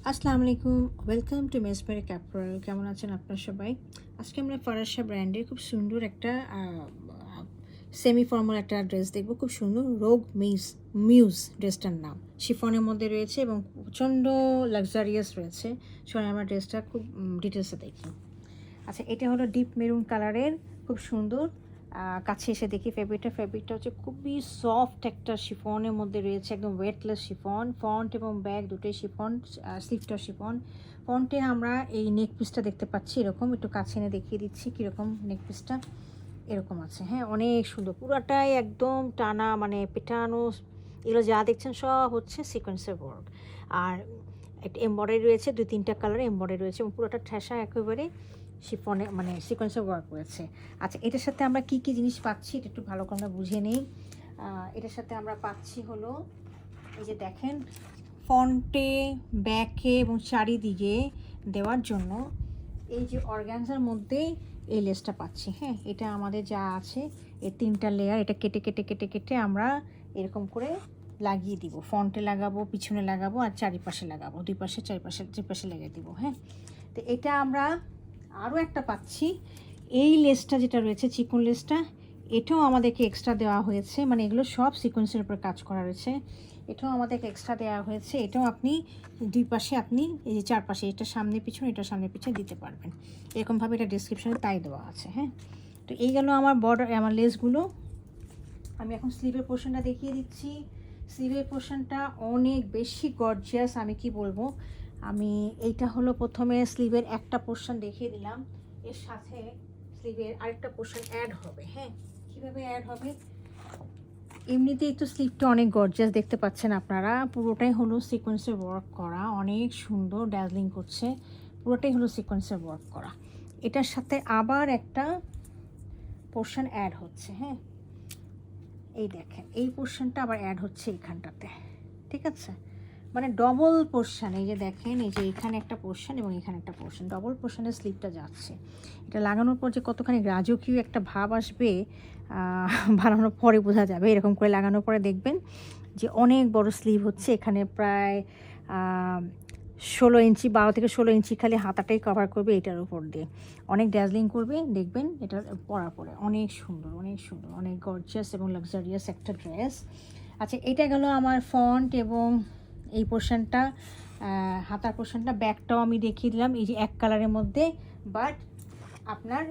আসসালামু আলাইকুম, welcome to মেসমেরিক apparel. কেমন আছেন আপনারা সবাই? আজকে আমরা ফারাসা ব্র্যান্ডের খুব সুন্দর একটা সেমি ফর্মাল একটা ড্রেস দেখবো। খুব সুন্দর, রোগ মিউজ ড্রেসটার নাম। শিফনের মধ্যে রয়েছে এবং প্রচণ্ড লাক্সারিয়াস রয়েছে। সবাই আমরা ড্রেসটা খুব ডিটেলসে দেখি। আচ্ছা, এটা হলো ডিপ মেরুন কালারের, খুব সুন্দর। কাছে এসে দেখি ফেব্রিকটা হচ্ছে খুবই সফট একটা শিফনের মধ্যে রয়েছে, একদম ওয়েটলেস শিফন। ফ্রন্ট এবং ব্যাক দুটোই শিফন, স্লিভটা শিফন। ফ্রন্টে আমরা এই নেক পিসটা দেখতে পাচ্ছি এরকম, একটু কাছে এনে দেখিয়ে দিচ্ছি কীরকম নেক পিসটা। এরকম আছে, হ্যাঁ, অনেক সুন্দর, পুরোটাই একদম টানা, মানে পেটানো। এগুলো যা দেখছেন সব হচ্ছে সিকোয়েন্সের ওয়ার্ক। আর একটা এমব্রয়ডারি রয়েছে, 2-3টা কালারে এমব্রয়ডারি রয়েছে এবং পুরোটা ঠেসা একেবারে শিফনে, মানে সিকোয়েন্সের ওয়ার্ক রয়েছে। আচ্ছা, এটার সাথে আমরা কি কি জিনিস পাচ্ছি এটা একটু ভালো করে আমরা বুঝে নিই। এটার সাথে আমরা পাচ্ছি হলো, এই যে দেখেন, ফ্রন্টে, ব্যাকে এবং চারিদিকে দেওয়ার জন্য এই যে অর্গানজার মধ্যে এই লেসটা পাচ্ছি। হ্যাঁ, এটা আমাদের যা আছে এই 3টা লেয়ার, এটা কেটে কেটে কেটে কেটে আমরা এরকম করে লাগিয়ে দিব। ফ্রন্টে লাগাবো, পিছনে লাগাবো, আর চারিপাশে লাগাবো, দুই পাশে লাগিয়ে দিব। হ্যাঁ, তো এটা আমরা আরও একটা পাচ্ছি, এই লেসটা যেটা রয়েছে, চিকন লেসটা, এটাও আমাদেরকে এক্সট্রা দেওয়া হয়েছে। মানে এগুলো সব সিকোয়েন্সের উপর কাজ করা রয়েছে, এটাও আমাদেরকে এক্সট্রা দেওয়া হয়েছে। এটাও আপনি দুই পাশে, আপনি এই যে চারপাশে, এটা সামনে পিছনে, এটা সামনে পিছনে দিতে পারবেন। এরকমভাবে এটা ডিসক্রিপশানে তাই দেওয়া আছে। হ্যাঁ, তো এই গেল আমার বর্ডার, আমার লেসগুলো। আমি এখন স্লিভের পোর্শনটা দেখিয়ে দিচ্ছি। স্লিভের পোর্শনটা অনেক বেশি গর্জিয়াস, আমি কি বলবো। আমি এইটা হলো প্রথমে স্লিভের একটা পোর্শন দেখিয়ে দিলাম, এর সাথে স্লিভের আরেকটা পোর্শন অ্যাড হবে। হ্যাঁ, কীভাবে অ্যাড হবে? এমনিতেই তো স্লিভটা অনেক গর্জিয়াস দেখতে পাচ্ছেন আপনারা, পুরোটাই হলো সিকোয়েন্সের ওয়ার্ক করা, অনেক সুন্দর ড্যাজলিং করছে, পুরোটাই হলো সিকোয়েন্সের ওয়ার্ক করা। এটার সাথে আবার একটা পোর্শন অ্যাড হচ্ছে। হ্যাঁ, এই দেখেন, এই পোর্শনটা আবার অ্যাড হচ্ছে এখানটাতে, ঠিক আছে? মানে ডবল পোর্শন, এই যে দেখেন, এই যে এখানে একটা পোর্শন এবং এখানে একটা পোর্শন, ডবল পোর্শনের স্লিভটা যাচ্ছে। এটা লাগানোর পর যে কতখানি রাজকীয় একটা ভাব আসবে, বানানোর পরে বোঝা যাবে। এরকম করে লাগানোর পরে দেখবেন যে অনেক বড় স্লিভ হচ্ছে। এখানে প্রায় 16 ইঞ্চি, 12 থেকে 16 ইঞ্চি খালি হাতাটাই কভার করবে এটার উপর দিয়ে। অনেক ড্যাজলিং করবে, দেখবেন এটা পরার পরে অনেক সুন্দর, অনেক সুন্দর, অনেক গর্জিয়াস এবং লাক্সারিয়াস একটা ড্রেস। আচ্ছা, এটা গেল আমার ফ্রন্ট এবং এই পোর্শনটা, হাতার পোর্শনটা। ব্যাকটাও আমি দেখিয়ে দিলাম, এই যে এক কালারের মধ্যে, বাট আপনার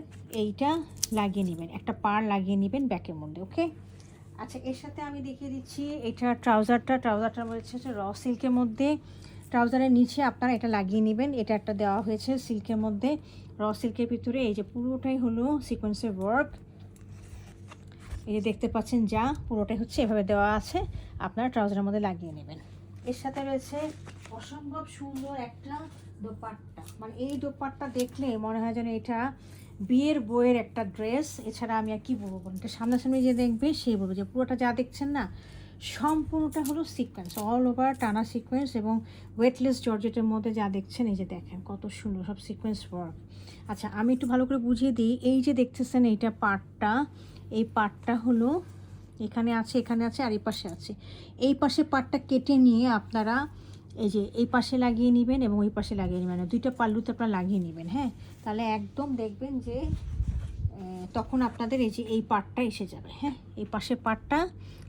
এইটা লাগিয়ে নেবেন, একটা পার লাগিয়ে নেবেন ব্যাকের মধ্যে। ওকে, আচ্ছা, এর সাথে আমি দেখিয়ে দিচ্ছি এটা ট্রাউজারটা রয়েছে র সিল্কের মধ্যে। ট্রাউজারের নিচে আপনারা এটা লাগিয়ে নেবেন, এটা একটা দেওয়া হয়েছে সিল্কের মধ্যে, র সিল্কের ভিতরে। এই যে পুরোটাই হলো সিকোয়েন্সের ওয়ার্ক, এই যে দেখতে পাচ্ছেন, যা পুরোটাই হচ্ছে এভাবে দেওয়া আছে, আপনারা ট্রাউজারের মধ্যে লাগিয়ে নেবেন। এর সাথে রয়েছে অসম্ভব সুন্দর একটা দোপাট্টা। মানে এই দোপাট্টা দেখলে মনে হয় যেন এটা বিয়ের বইয়ের একটা ড্রেস। এছাড়া আমি আর কি বলবো, এটা সামনাসামনি যে দেখবে সেই বলবো যে পুরোটা যা দেখছেন না, সম্পূর্ণটা হলো সিকোয়েন্স, অল ওভার টানা সিকোয়েন্স এবং ওয়েটলেস জর্জেটের মধ্যে যা দেখছেন, এই যে দেখেন কত সুন্দর সব সিকোয়েন্স ওয়ার্ক। আচ্ছা, আমি একটু ভালো করে বুঝিয়ে দিই। এই যে দেখতেছেন এইটা পার্টটা, এই পার্টটা হলো এখানে আছে, এখানে আছে, আর এই পাশে আছে। এই পাশে পার্টটা কেটে নিয়ে আপনারা এই যে এই পাশে লাগিয়ে নেবেন এবং ওই পাশে লাগিয়ে নেবেন, দুইটা পাল্লুতে আপনারা লাগিয়ে নেবেন। হ্যাঁ, তাহলে একদম দেখবেন যে তখন আপনাদের এই যে এই পার্টটা এসে যাবে। হ্যাঁ, এই পাশে পার্টটা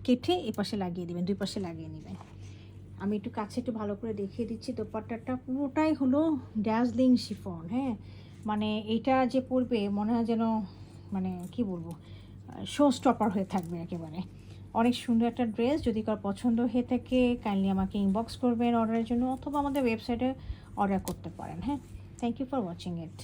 কেটে এই পাশে লাগিয়ে দেবেন, দুই পাশে লাগিয়ে নেবেন। আমি একটু কাছে একটু ভালো করে দেখিয়ে দিচ্ছি। দোপাট্টাটা পুরোটাই হলো ড্যাজলিং শিফন। হ্যাঁ, মানে এইটা যে পরবে মনে হয় যেন, মানে কি বলবো, শো স্টপার হয়ে থাকবে একেবারে। অনেক সুন্দর একটা ড্রেস। যদি কার পছন্দ হয়ে থাকে কাইন্ডলি আমাকে ইনবক্স করবেন অর্ডারের জন্য, অথবা আমাদের ওয়েবসাইটে অর্ডার করতে পারেন। হ্যাঁ, thank you for watching it.